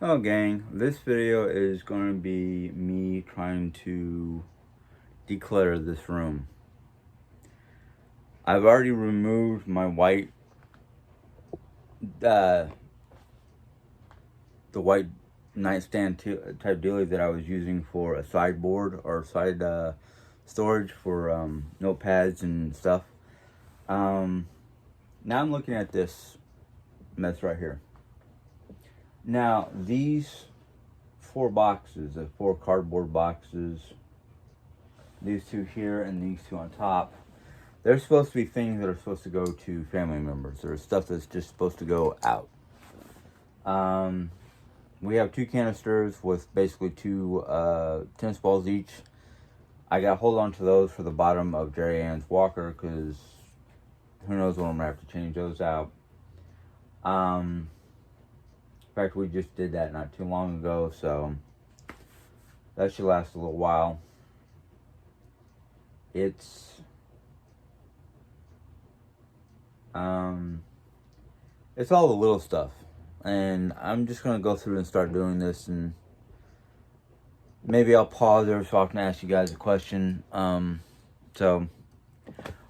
Hello gang, this video is going to be me trying to declutter this room. I've already removed my white, the white nightstand type dealie that I was using for a sideboard or side storage for notepads and stuff. Now I'm looking at this mess right here. Now these four boxes, the four cardboard boxes, these two here and these two on top, they're supposed to be things that are supposed to go to family members. There's stuff that's just supposed to go out. We have two canisters with basically two tennis balls each. I got to hold on to those for the bottom of Jerry Ann's walker because who knows when I'm going to have to change those out. In fact, we just did that not too long ago, so that should last a little while. It's all the little stuff, and I'm just gonna go through and start doing this, and maybe I'll pause there so I can ask you guys a question. So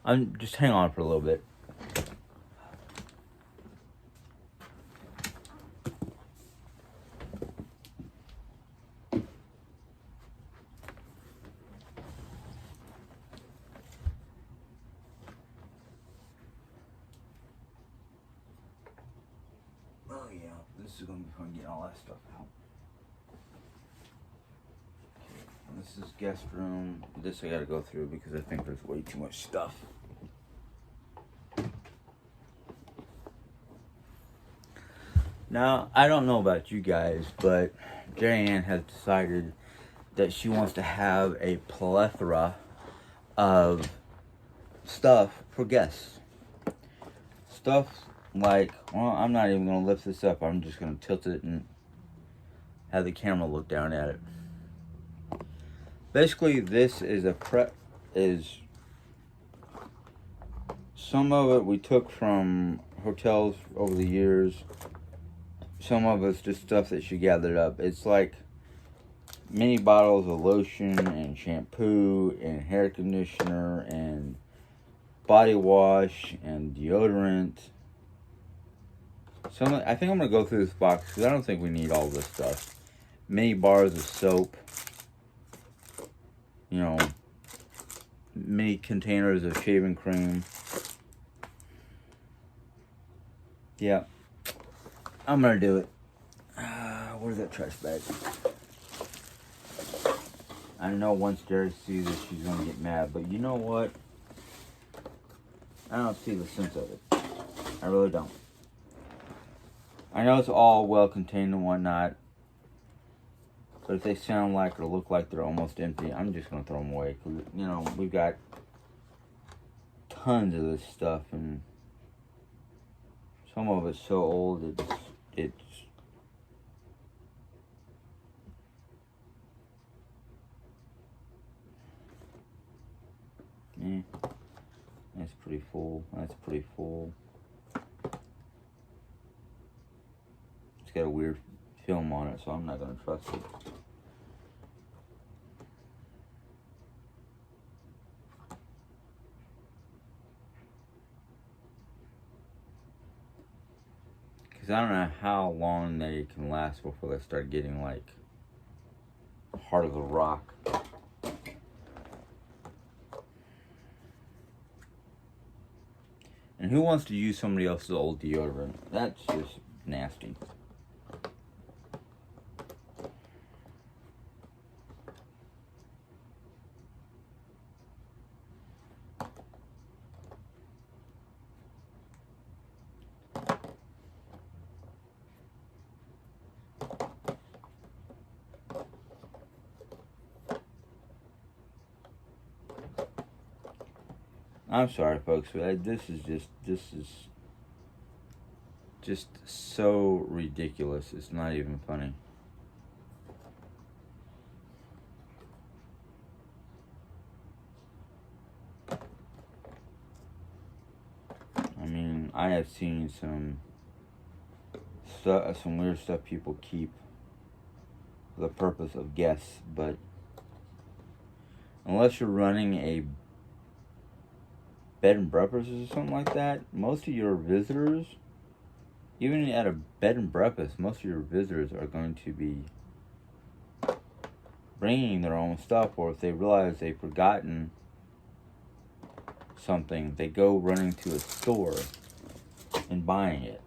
I'm just hang on for a little bit. Oh yeah, this is gonna be fun getting all that stuff out. Okay, this is guest room. This I gotta go through because I think there's way too much stuff. Now, I don't know about you guys, but Jerry Ann has decided that she wants to have a plethora of stuff for guests. Stuff like, well, I'm not even going to lift this up. I'm just going to tilt it and have the camera look down at it. Basically, this is some of it we took from hotels over the years. Some of it's just stuff that she gathered up. It's like mini bottles of lotion and shampoo and hair conditioner and body wash and deodorant. I think I'm gonna go through this box because I don't think we need all this stuff. Mini bars of soap, mini containers of shaving cream. Yeah, I'm gonna do it. Where's that trash bag? I know once Jerry sees it, she's gonna get mad, but you know what? I don't see the sense of it. I really don't. I know it's all well contained and whatnot, but if they sound like or look like they're almost empty, I'm just gonna throw them away. Cause we've got tons of this stuff, and some of it's so old it's that's pretty full. That's pretty full. It's got a weird film on it, so I'm not gonna trust it. Because I don't know how long they can last before they start getting like hard as a rock. And who wants to use somebody else's old deodorant? That's just nasty. I'm sorry, folks, but this is just so ridiculous. It's not even funny. I mean, I have seen some weird stuff people keep for the purpose of guests, but unless you're running a bed and breakfast or something like that, most of your visitors, even at a bed and breakfast, most of your visitors are going to be bringing their own stuff, or if they realize they've forgotten something, they go running to a store and buying it.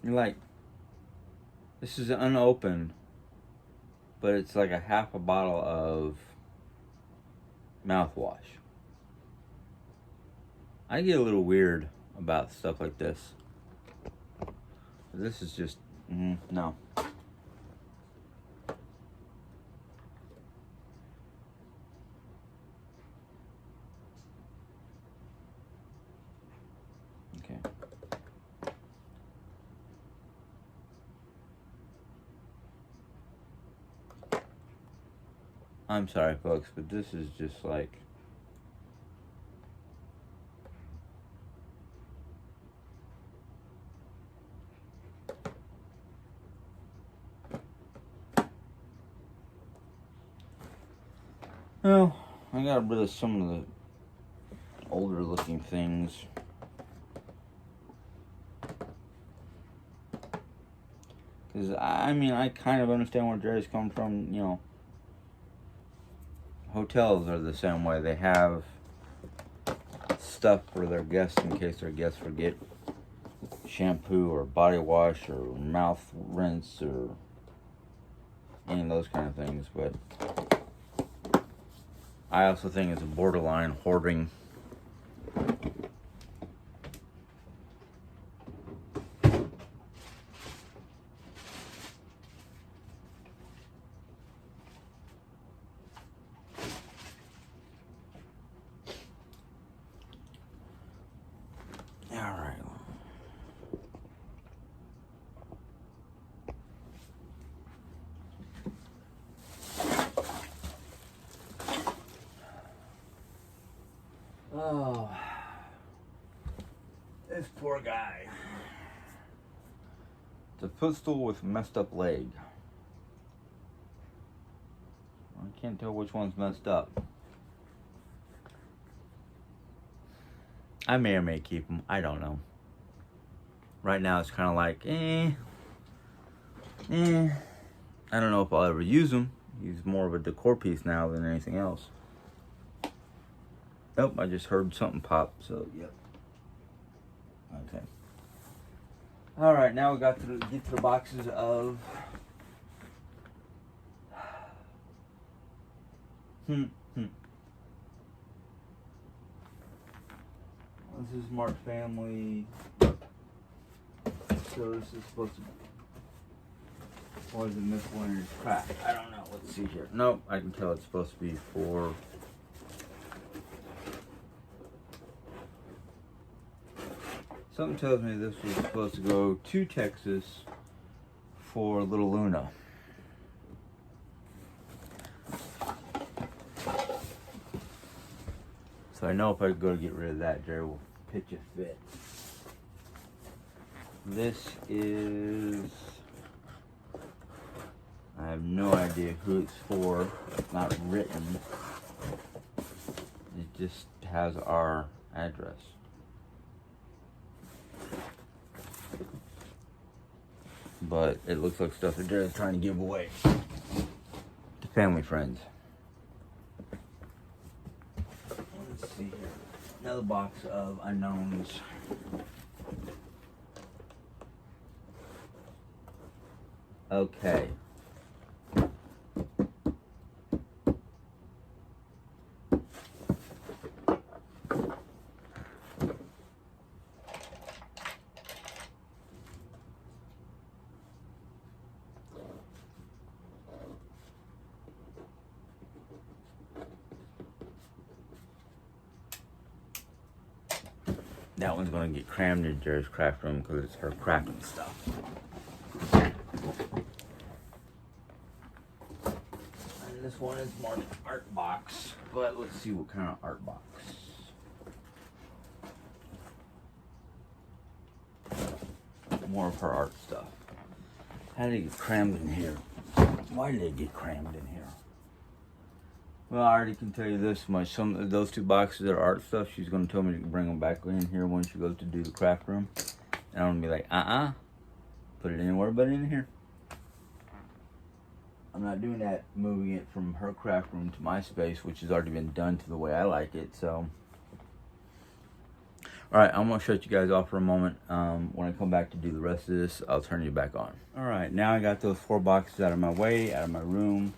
You're like, this is unopened, but it's like a half a bottle of mouthwash. I get a little weird about stuff like this. This is just, no. Okay. I'm sorry, folks, but this is just like, well, I got rid of some of the older looking things. Because, I mean, I kind of understand where Jerry's come from, you know. Hotels are the same way. They have stuff for their guests in case their guests forget shampoo or body wash or mouth rinse or any of those kind of things. But I also think it's a borderline hoarding. Alright. Oh, this poor guy. It's a footstool with a messed up leg. I can't tell which one's messed up. I may or may keep them. I don't know. Right now it's kind of like, I don't know if I'll ever use them. He's more of a decor piece now than anything else. Nope, I just heard something pop, so yep. Okay. Alright, now we got to get to the boxes of This is Mark Family. So this is supposed to be, or is it miscellaneous crap? I don't know. Let's see here. Nope, I can tell it's supposed to be for something tells me this was supposed to go to Texas for little Luna. So I know if I go to get rid of that, Jerry will pitch a fit. This is, I have no idea who it's for. It's not written. It just has our address. But it looks like stuff that Jerry's trying to give away to family friends. Let's see here. Another box of unknowns. Okay. that one's gonna get crammed in Jerry's craft room because it's her crafting stuff. And this one is marked art box, but let's see what kind of art box. More of her art stuff. How did it get crammed in here? Why did it get crammed in here? Well, I already can tell you this much. Some of those two boxes are art stuff. She's going to tell me to bring them back in here when she goes to do the craft room. And I'm going to be like, put it anywhere but in here. I'm not doing that, moving it from her craft room to my space, which has already been done to the way I like it. So, alright, I'm going to shut you guys off for a moment. When I come back to do the rest of this, I'll turn you back on. Alright, now I got those 4 boxes out of my way, out of my room.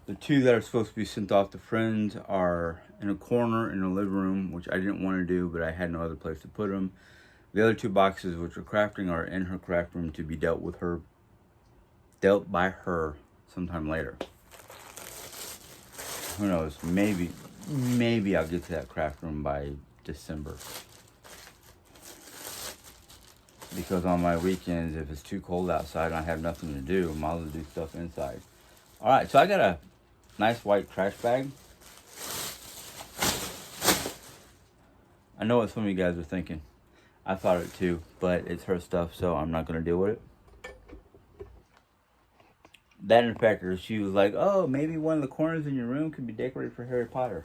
The 2 that are supposed to be sent off to friends are in a corner in the living room, which I didn't want to do, but I had no other place to put them. The other 2 boxes, which are crafting, are in her craft room to be dealt by her sometime later. Who knows? Maybe I'll get to that craft room by December. Because on my weekends, if it's too cold outside and I have nothing to do, I might as well do stuff inside. Alright, so I got a nice white trash bag. I know what some of you guys are thinking. I thought it too, but it's her stuff, so I'm not going to deal with it. That infector, she was like, oh, maybe one of the corners in your room could be decorated for Harry Potter.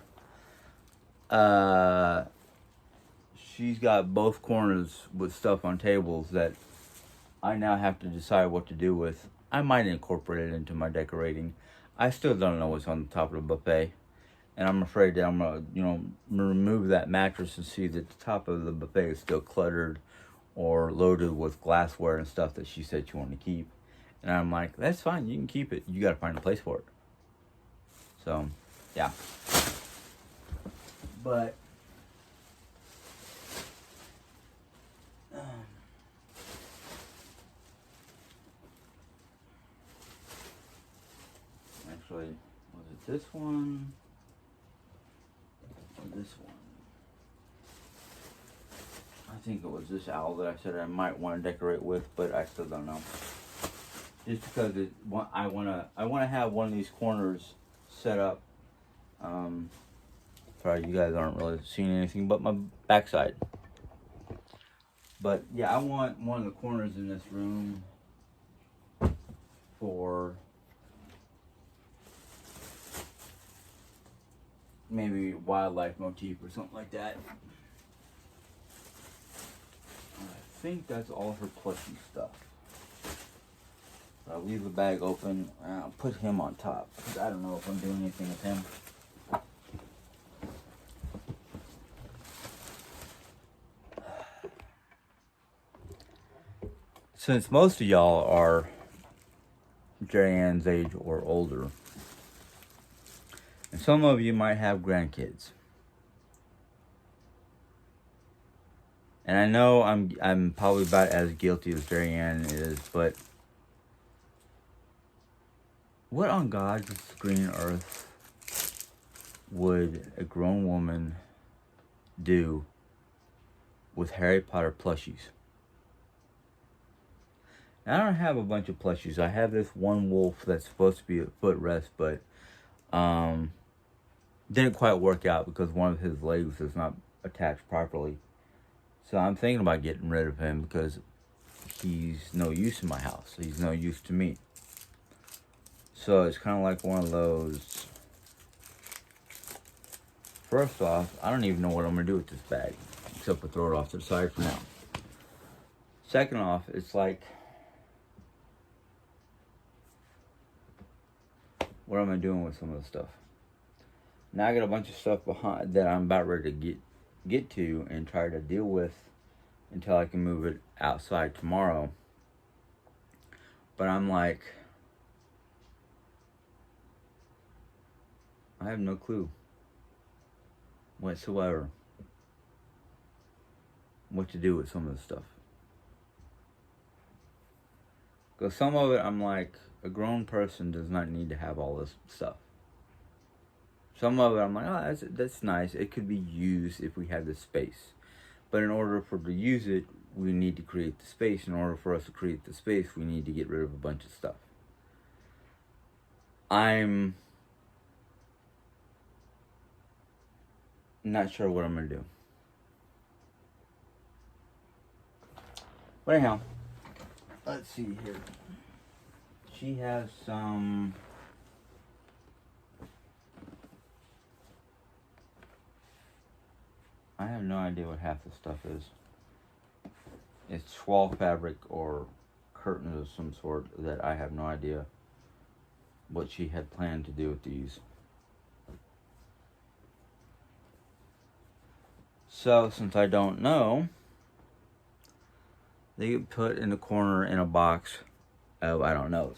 She's got both corners with stuff on tables that I now have to decide what to do with. I might incorporate it into my decorating. I still don't know what's on the top of the buffet. And I'm afraid that I'm going to, remove that mattress and see that the top of the buffet is still cluttered or loaded with glassware and stuff that she said she wanted to keep. And I'm like, that's fine, you can keep it. You got to find a place for it. So, yeah. But actually, was it this one or this one? I think it was this owl that I said I might want to decorate with, but I still don't know. Just because I want to have one of these corners set up. Sorry, you guys aren't really seeing anything but my backside. But yeah, I want one of the corners in this room for maybe wildlife motif or something like that. I think that's all her plushie stuff. I'll leave the bag open and I'll put him on top because I don't know if I'm doing anything with him. Since most of y'all are Jerry Ann's age or older, and some of you might have grandkids, and I know I'm probably about as guilty as Jerry Ann is, but what on God's green earth would a grown woman do with Harry Potter plushies? Now, I don't have a bunch of plushies. I have this one wolf that's supposed to be a footrest, but didn't quite work out because one of his legs is not attached properly. So I'm thinking about getting rid of him because he's no use in my house. He's no use to me. So it's kind of like one of those. First off, I don't even know what I'm going to do with this bag, except for throw it off to the side for now. Second off, it's like, what am I doing with some of the stuff? Now I got a bunch of stuff behind that I'm about ready to get to and try to deal with until I can move it outside tomorrow. But I'm like, I have no clue whatsoever what to do with some of the stuff. Because some of it I'm like, a grown person does not need to have all this stuff. Some of it I'm like, oh, that's nice. It could be used if we had the space. But in order for to use it, we need to create the space. In order for us to create the space, we need to get rid of a bunch of stuff. I'm not sure what I'm going to do. But anyhow, let's see here. She has some... I have no idea what half the stuff is. It's swall fabric or curtains of some sort that I have no idea what she had planned to do with these. So, since I don't know, they get put in the corner in a box of I don't knows.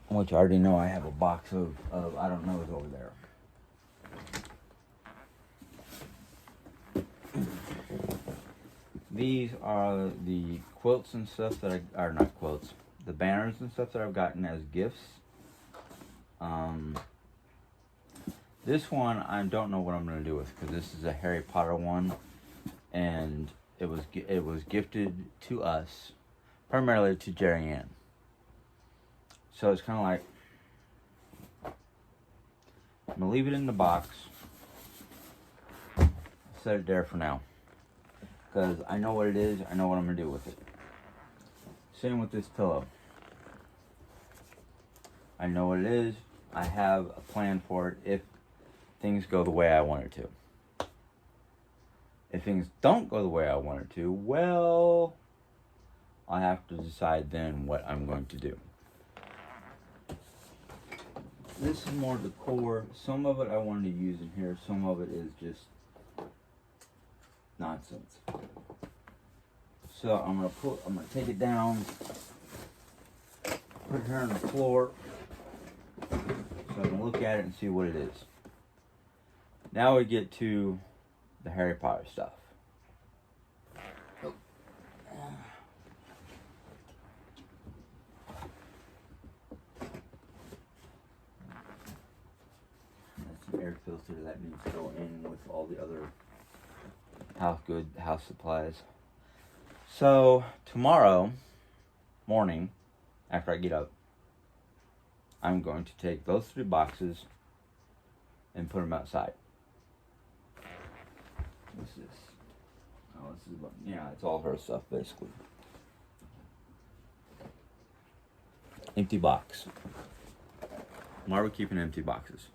Which I already know I have a box of I don't knows over there. These are the quilts and stuff that are not quilts, the banners and stuff that I've gotten as gifts. This one I don't know what I'm going to do with, because this is a Harry Potter one, and it was gifted to us, primarily to Jerry Ann. So it's kind of like, I'm going to leave it in the box, set it there for now, because I know what it is, I know what I'm going to do with it. Same with this pillow. I know what it is, I have a plan for it if things go the way I want it to. If things don't go the way I want it to, well, I have to decide then what I'm going to do. This is more decor. Some of it I wanted to use in here, some of it is just nonsense. So I'm gonna take it down, put it here on the floor, so I can look at it and see what it is. Now we get to the Harry Potter stuff. That's an air filter that needs to go in with all the other house supplies. So tomorrow morning, after I get up, I'm going to take those 3 boxes and put them outside. What's this? Oh, this is yeah, it's all her stuff basically. Empty box. Why are we keeping empty boxes?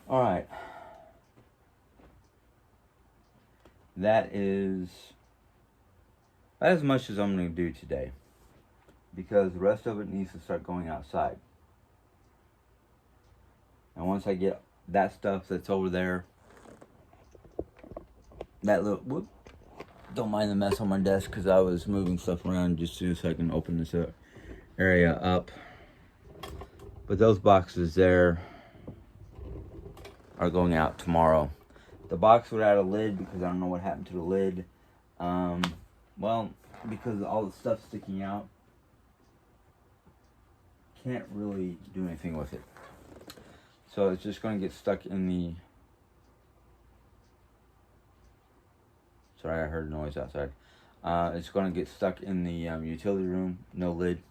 All right. That is as much as I'm going to do today, because the rest of it needs to start going outside. And once I get that stuff that's over there, that little, whoop, don't mind the mess on my desk, because I was moving stuff around just so I can open this area up. But those boxes there are going out tomorrow. The box without a lid, because I don't know what happened to the lid. Well, because all the stuff sticking out, can't really do anything with it. So it's just going to get stuck in the... Sorry, I heard a noise outside. It's going to get stuck in the utility room, no lid.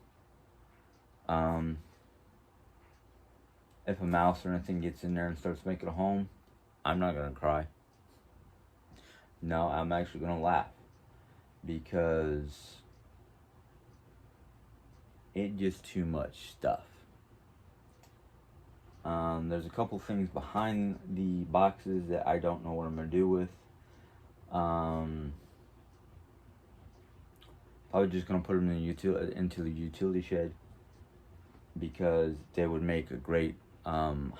If a mouse or anything gets in there and starts making a home, I'm not going to cry. No, I'm actually going to laugh, because it's just too much stuff. There's a couple things behind the boxes that I don't know what I'm going to do with. Probably just going to put them into the utility shed, because they would make a great one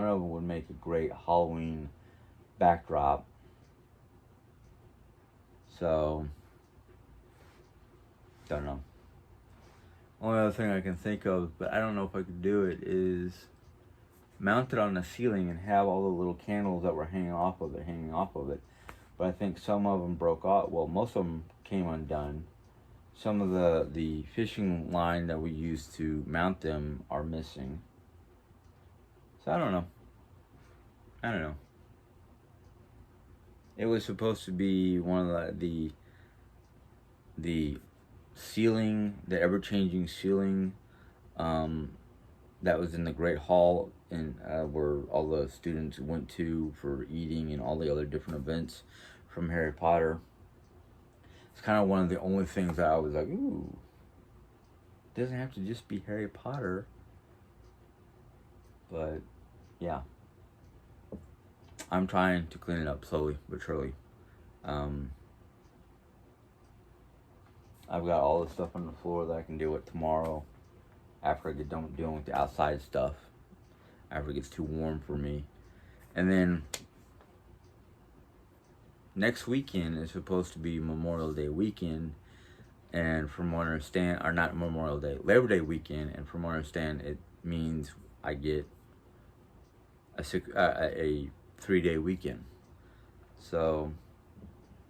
of them would make a great Halloween backdrop. So, don't know. Only other thing I can think of, but I don't know if I could do it, is mount it on the ceiling and have all the little candles that were hanging off of it. but I think some of them broke off. Well, most of them came undone. Some of the fishing line that we used to mount them are missing. So I don't know. I don't know. It was supposed to be one of the ceiling, the ever changing ceiling, that was in the Great Hall, in where all the students went to for eating and all the other different events from Harry Potter. It's kind of one of the only things that I was like, ooh, it doesn't have to just be Harry Potter. But yeah, I'm trying to clean it up slowly but surely. I've got all the stuff on the floor that I can deal with tomorrow after I get done dealing with the outside stuff, after it gets too warm for me. And then next weekend is supposed to be Memorial Day weekend, and from what I understand, or not Memorial Day, Labor Day weekend, and from what I understand, it means I get a 3-day weekend. So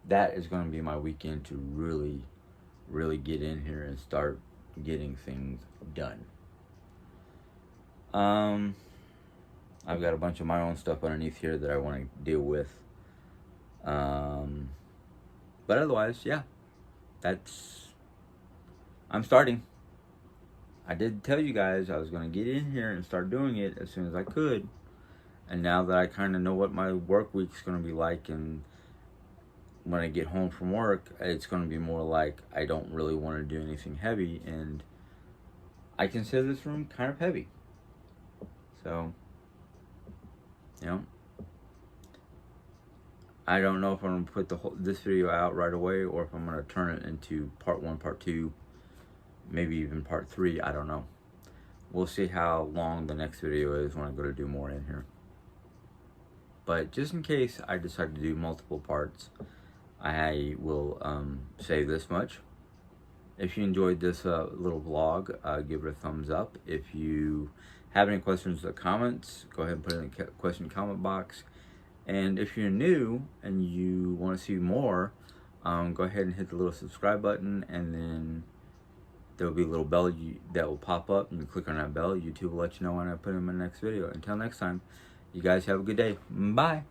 that is going to be my weekend to really get in here and start getting things done. I've got a bunch of my own stuff underneath here that I want to deal with. But otherwise, yeah, I'm starting. I did tell you guys I was going to get in here and start doing it as soon as I could. And now that I kind of know what my work week's going to be like, and when I get home from work, it's going to be more like I don't really want to do anything heavy, and I consider this room kind of heavy. So, you know, I don't know if I'm going to put this video out right away, or if I'm going to turn it into part 1, part 2, maybe even part 3. I don't know. We'll see how long the next video is when I go to do more in here. But just in case I decide to do multiple parts, I will say this much. If you enjoyed this little vlog, give it a thumbs up. If you have any questions or comments, go ahead and put it in the question comment box. And if you're new and you want to see more, go ahead and hit the little subscribe button, and then there will be a little bell that will pop up, and you click on that bell. YouTube will let you know when I put in my next video. Until next time, you guys have a good day. Bye.